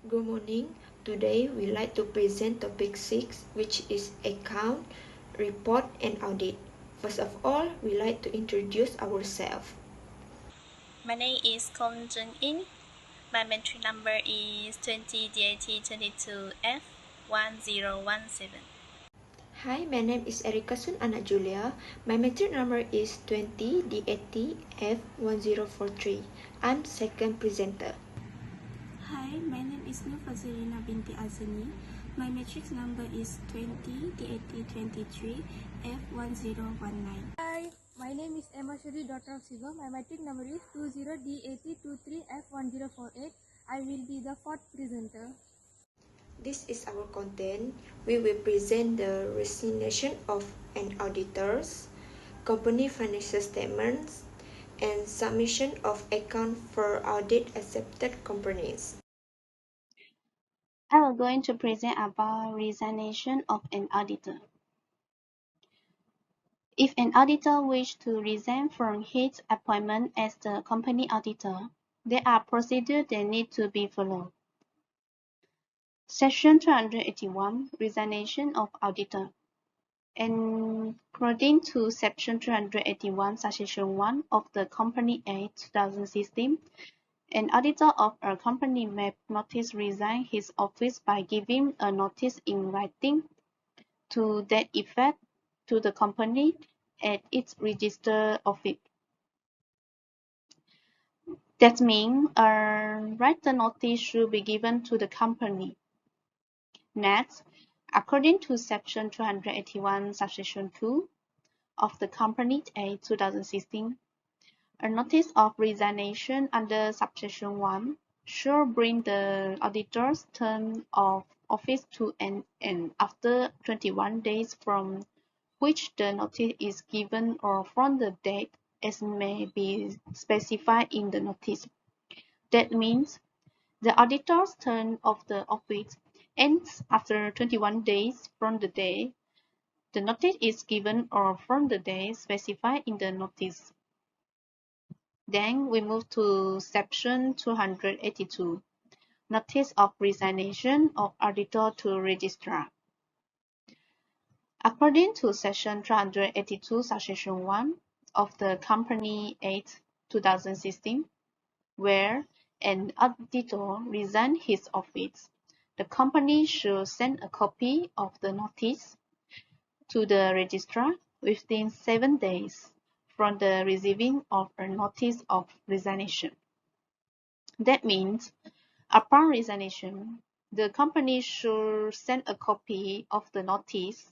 Good morning. Today we like to present topic 6, which is account, report and audit. First of all, we like to introduce ourselves. My name is Kong Jung In. My metric number is 20DAT22F1017. Hi, my name is Erika Sun Ana Julia. My metric number is 20D80F1043. I'm second presenter. Hi, my name is Nur Fazilina binti Azani. My matrix number is 20D8023 F1019. Hi, my name is Emma Shuri, daughter of Siva. My matric number is 20D8023F1048. I will be the fourth presenter. This is our content. We will present the resignation of an auditors, company financial statements, and submission of account for audit accepted companies. I am going to present about resignation of an auditor. If an auditor wishes to resign from his appointment as the company auditor, there are procedures that need to be followed. Section 281, Resignation of Auditor. And according to Section 281, Subsection 1 of the Company Act 2016, an auditor of a company may notice resign his office by giving a notice in writing to that effect to the company at its register office. That means a written notice should be given to the company. Next, according to Section 281, Subsection 2 of the Company Act 2016, a notice of resignation under Subsection 1 should bring the auditor's term of office to an end after 21 days from which the notice is given or from the date as may be specified in the notice. That means the auditor's term of the office ends after 21 days from the day the notice is given or from the day specified in the notice. Then we move to section 282, Notice of Resignation of Auditor to Registrar. According to Section 282, Subsection 1 of the Company Act 2016, where an auditor resigns his office, the company should send a copy of the notice to the registrar within 7 days from the receiving of a notice of resignation. That means, upon resignation, the company should send a copy of the notice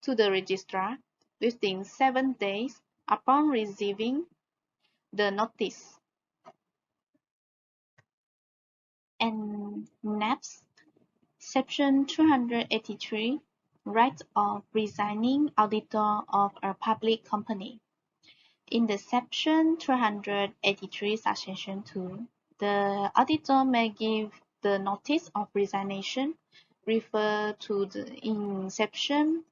to the registrar within 7 days upon receiving the notice. And next, Section 283, Right of Resigning Auditor of a Public Company. In the Section 283, Subsection 2, the auditor may give the notice of resignation referred to in Section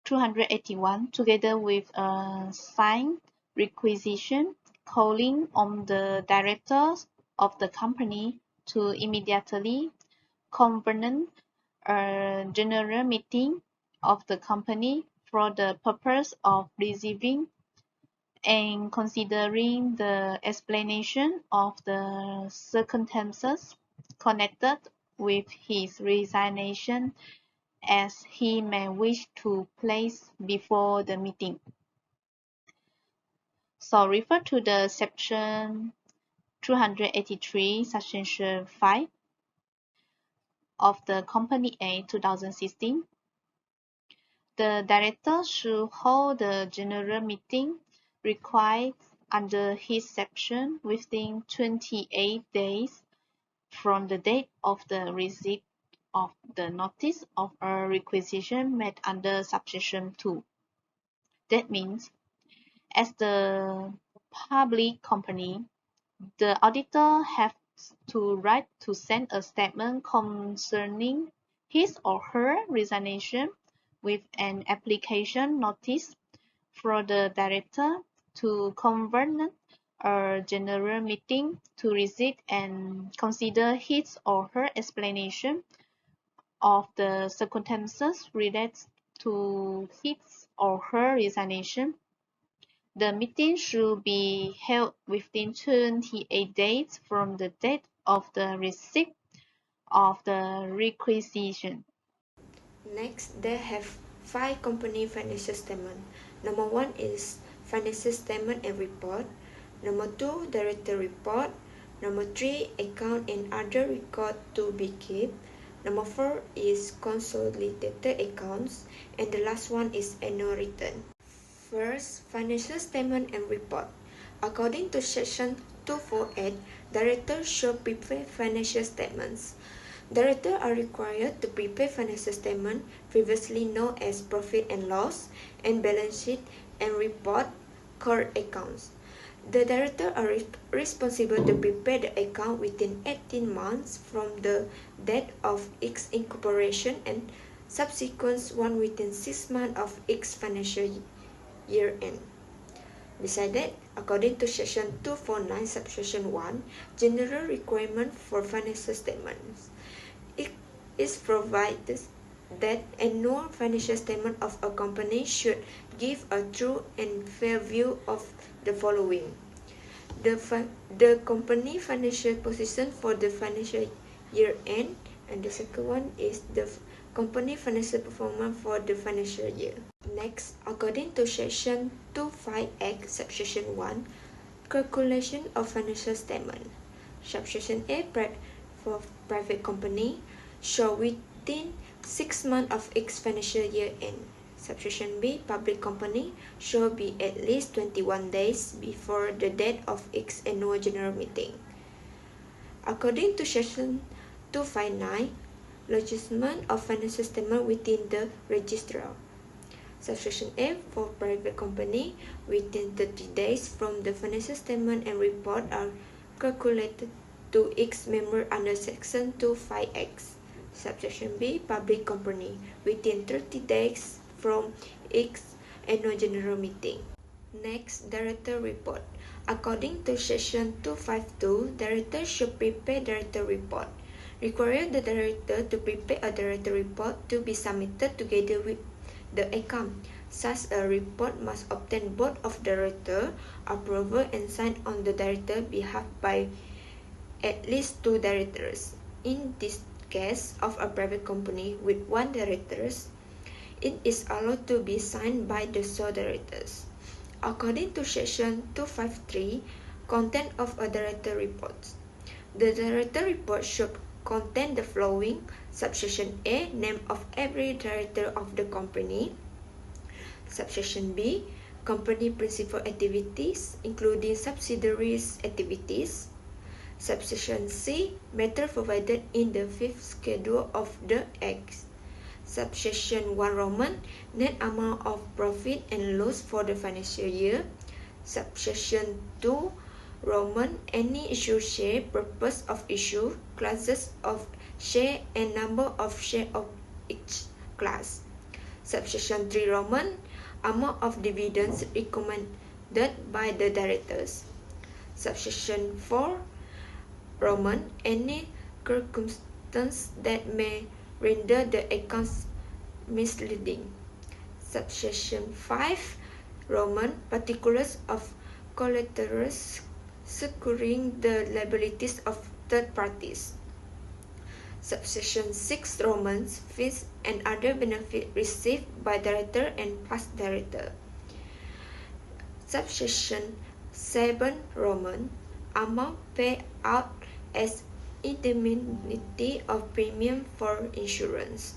281 together with a signed requisition calling on the directors of the company to immediately convene a general meeting of the company for the purpose of receiving and considering the explanation of the circumstances connected with his resignation as he may wish to place before the meeting. So refer to the section 283, section 5 of the Company Act 2016. The director should hold the general meeting required under his section within 28 days from the date of the receipt of the notice of a requisition made under subsection 2. That means, as the public company, the auditor has to write to send a statement concerning his or her resignation with an application notice for the director to convene a general meeting to receive and consider his or her explanation of the circumstances related to his or her resignation. The meeting should be held within 28 days from the date of the receipt of the requisition. Next, they have 5 company financial statement. Number 1 is financial statement and report. Number 2, director report. Number 3, account and other record to be kept. Number 4 is consolidated accounts. And the last one is annual return. First, financial statement and report. According to section 248, directors should prepare financial statements. Directors are required to prepare financial statements, previously known as profit and loss, and balance sheet, and report current accounts. The directors are responsible to prepare the account within 18 months from the date of its incorporation and subsequent one within 6 months of its financial year end. Besides that, according to section 249 subsection 1, general requirement for financial statements, it is provided that annual financial statement of a company should give a true and fair view of the following: the company financial position for the financial year end, and the second one is the company financial performance for the financial year. Next, according to section 25X subsection 1, calculation of financial statement. Subsection A, for private company, show within 6 months of its financial year end. Subsection B, public company, should be at least 21 days before the date of its annual general meeting. According to section 259, lodgement of financial statement within the registrar. Subsection A, for private company, within 30 days from the financial statement and report are calculated to its member under section 25X. Subsection B, public company, within 30 days from its annual general meeting. Next, director report. According to section 252, director should prepare director report. Require the director to prepare a director report to be submitted together with the account. Such a report must obtain both of director approval and signed on the director behalf by at least 2 directors. In this case of a private company with 1 director, it is allowed to be signed by the sole directors. According to section 253, content of a director report. The director report should contain the following: subsection A, name of every director of the company. Subsection B, company principal activities, including subsidiaries activities. Subsection C, matter provided in the 5th schedule of the Act. Subsection 1 Roman, net amount of profit and loss for the financial year. Subsection 2 Roman, any issue share, purpose of issue, classes of share, and number of share of each class. Subsection 3 Roman, amount of dividends recommended by the directors. Subsection 4 Roman, any circumstance that may render the accounts misleading. Subsection 5 Roman, particulars of collaterals securing the liabilities of third parties. Subsection 6 Roman, fees and other benefits received by director and past director. Subsection 7 Roman, amount paid out as indemnity of premium for insurance.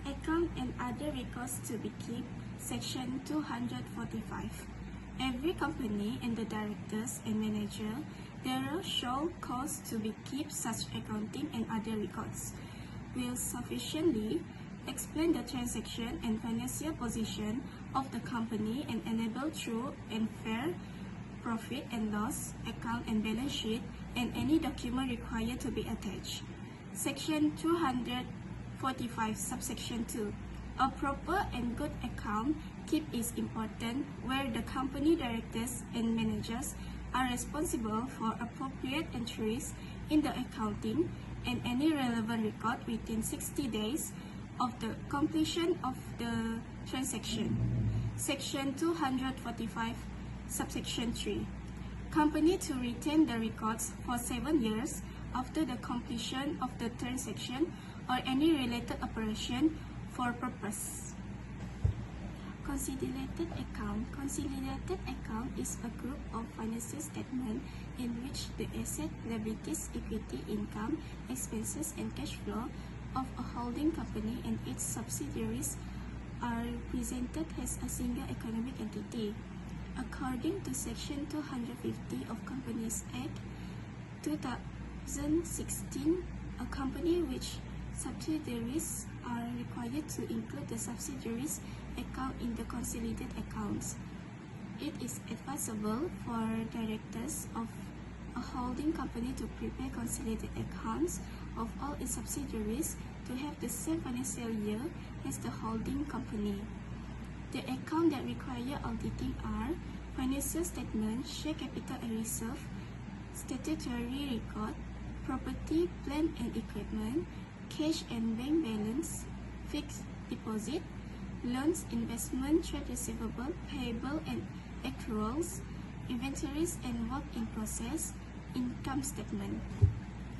Account and other records to be kept, section 245. Every company and the directors and manager thereof shall cause to be kept such accounting and other records, will sufficiently explain the transaction and financial position of the company and enable true and fair profit and loss account and balance sheet and any document required to be attached. Section 245 subsection 2. A proper and good account keep is important where the company directors and managers are responsible for appropriate entries in the accounting and any relevant record within 60 days of the completion of the transaction. Section 245, subsection 3. Company to retain the records for 7 years after the completion of the transaction or any related operation for purpose. Consolidated account. Consolidated account is a group of financial statements in which the asset, liabilities, equity, income, expenses, and cash flow of a holding company and its subsidiaries are presented as a single economic entity. According to Section 250 of Companies Act 2016, a company which subsidiaries are required to include the subsidiaries account in the consolidated accounts. It is advisable for directors of a holding company to prepare consolidated accounts of all its subsidiaries to have the same financial year as the holding company. The accounts that require auditing are financial statement, share capital and reserve, statutory record, property, plant and equipment, cash and bank balance, fixed deposit, loans, investment, trade receivable, payable and accruals, inventories and work in process, income statement.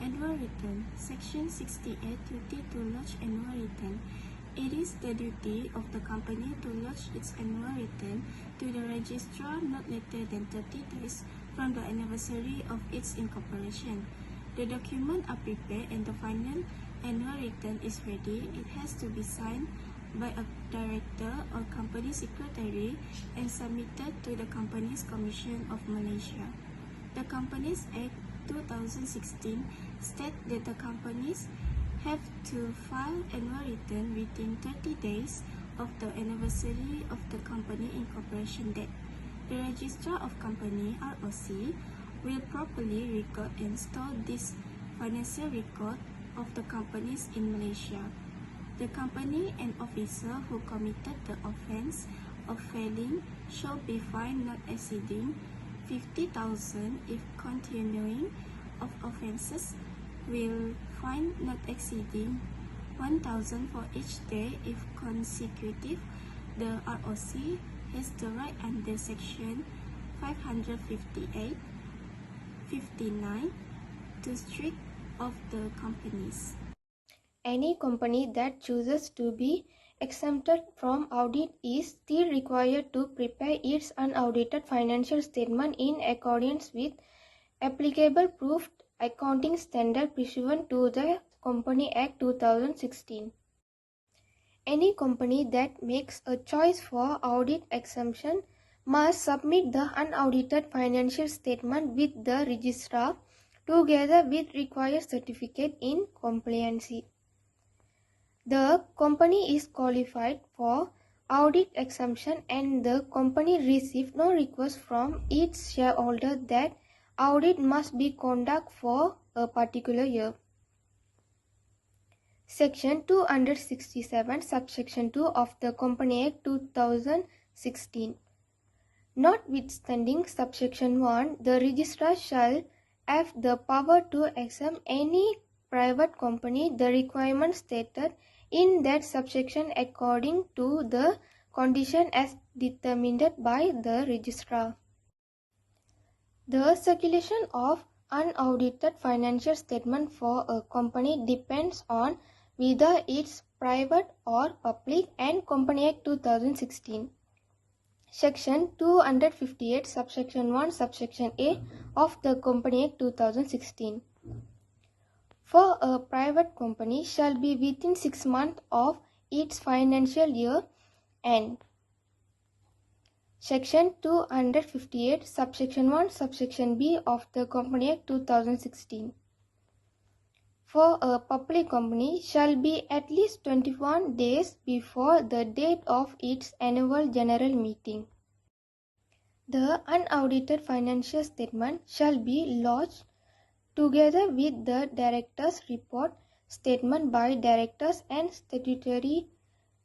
Annual return. Section 68, duty to lodge annual return. It is the duty of the company to lodge its annual return to the registrar not later than 30 days from the anniversary of its incorporation. The documents are prepared and the final annual return is ready. It has to be signed by a director or company secretary and submitted to the Companies Commission of Malaysia. The Companies Act 2016 states that the companies have to file annual return within 30 days of the anniversary of the company incorporation date. The Registrar of Company (ROC) will properly record and store this financial record of the companies in Malaysia. The company and officer who committed the offence of failing shall be fined not exceeding 50,000 if continuing of offences, will fine not exceeding 1,000 for each day if consecutive. The ROC has the right under Section 558, 59 to strict of the companies. Any company that chooses to be exempted from audit is still required to prepare its unaudited financial statement in accordance with applicable proved accounting standard pursuant to the Company Act 2016. Any company that makes a choice for audit exemption must submit the unaudited financial statement with the registrar together with required certificate in compliance. The company is qualified for audit exemption and the company received no request from its shareholder that audit must be conducted for a particular year. Section 267, subsection 2 of the Company Act 2016. Notwithstanding subsection 1, the registrar shall have the power to exempt any private company the requirements stated in that subsection according to the condition as determined by the registrar. The circulation of unaudited financial statement for a company depends on whether it's private or public and Company Act 2016. Section 258, subsection 1, subsection A of the Company Act 2016. For a private company shall be within 6 months of its financial year end. Section 258, subsection 1, subsection B of the Company Act 2016. For a public company shall be at least 21 days before the date of its annual general meeting. The unaudited financial statement shall be lodged together with the director's report, statement by directors and statutory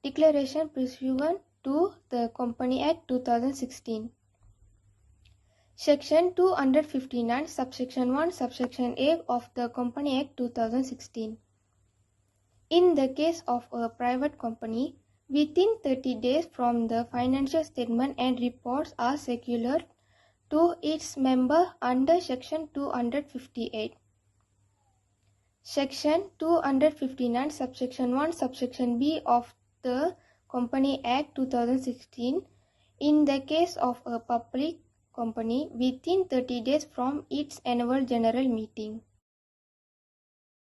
declaration pursuant to the Company Act 2016. Section 259, subsection 1, subsection A of the Company Act 2016. In the case of a private company, within 30 days from the financial statement and reports are circulated to its member under Section 258. Section 259, subsection 1, subsection B of the Company Act 2016. In the case of a public company, within 30 days from its annual general meeting.